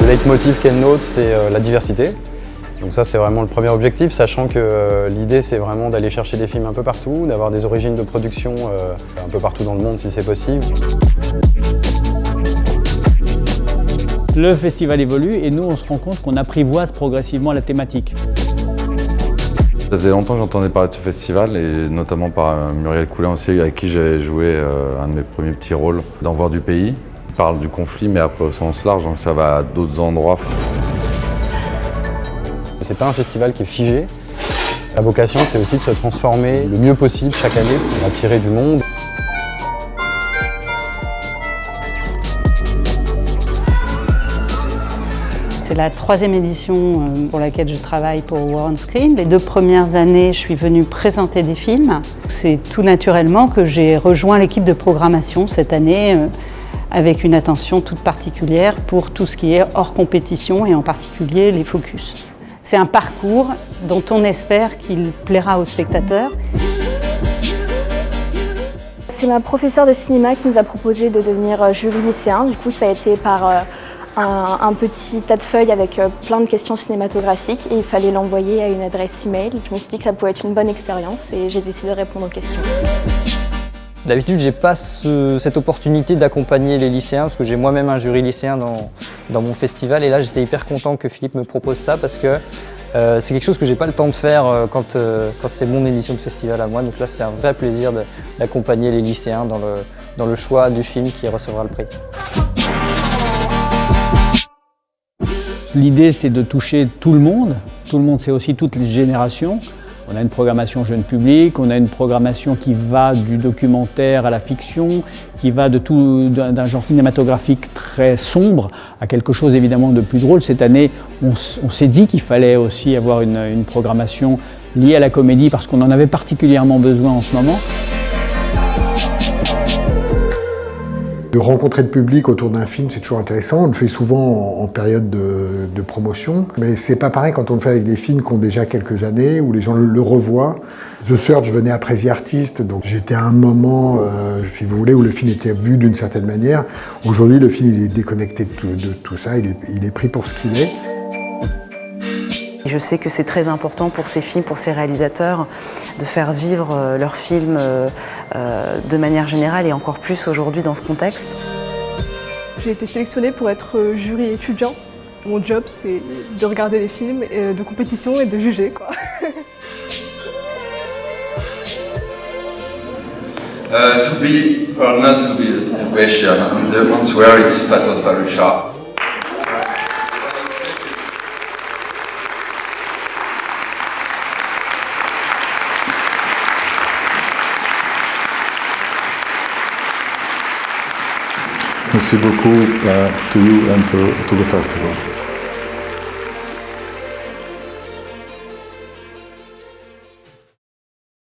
Le leitmotiv qu'est le nôtre, c'est la diversité. Donc ça, c'est vraiment le premier objectif, sachant que l'idée, c'est vraiment d'aller chercher des films un peu partout, d'avoir des origines de production un peu partout dans le monde si c'est possible. Le festival évolue et nous, on se rend compte qu'on apprivoise progressivement la thématique. Ça faisait longtemps que j'entendais parler de ce festival, et notamment par Muriel Coulin aussi, avec qui j'avais joué un de mes premiers petits rôles dans Voir du pays. Il parle du conflit, mais après au sens large, donc ça va à d'autres endroits. C'est pas un festival qui est figé. La vocation, c'est aussi de se transformer le mieux possible chaque année pour attirer du monde. C'est la 3e édition pour laquelle je travaille pour War on Screen. Les 2 premières années, je suis venue présenter des films. C'est tout naturellement que j'ai rejoint l'équipe de programmation cette année avec une attention toute particulière pour tout ce qui est hors compétition et en particulier les focus. C'est un parcours dont on espère qu'il plaira aux spectateurs. C'est ma professeure de cinéma qui nous a proposé de devenir jury lycéen. Du coup, ça a été par un petit tas de feuilles avec plein de questions cinématographiques et il fallait l'envoyer à une adresse email. Je me suis dit que ça pouvait être une bonne expérience et j'ai décidé de répondre aux questions. D'habitude, j'ai pas cette opportunité d'accompagner les lycéens parce que j'ai moi-même un jury lycéen dans mon festival et là j'étais hyper content que Philippe me propose ça parce que c'est quelque chose que j'ai pas le temps de faire quand c'est mon édition de festival à moi. Donc là, c'est un vrai plaisir d'accompagner les lycéens dans le choix du film qui recevra le prix. L'idée, c'est de toucher tout le monde. Tout le monde, c'est aussi toutes les générations. On a une programmation jeune public, on a une programmation qui va du documentaire à la fiction, qui va d'un genre cinématographique très sombre à quelque chose évidemment de plus drôle. Cette année, on s'est dit qu'il fallait aussi avoir une programmation liée à la comédie parce qu'on en avait particulièrement besoin en ce moment. De rencontrer le public autour d'un film, c'est toujours intéressant. On le fait souvent en période de promotion, mais c'est pas pareil quand on le fait avec des films qui ont déjà quelques années, où les gens le revoient. The Search venait après The Artist, donc j'étais à un moment, si vous voulez, où le film était vu d'une certaine manière. Aujourd'hui, le film il est déconnecté de tout ça, il est pris pour ce qu'il est. Je sais que c'est très important pour ces films, pour ces réalisateurs, de faire vivre leurs films de manière générale et encore plus aujourd'hui dans ce contexte. J'ai été sélectionnée pour être jury étudiant. Mon job, c'est de regarder les films de compétition et de juger, quoi. To be or not to be, that's the question. And the answer is Fatos Barusha. Merci beaucoup to you and to the festival.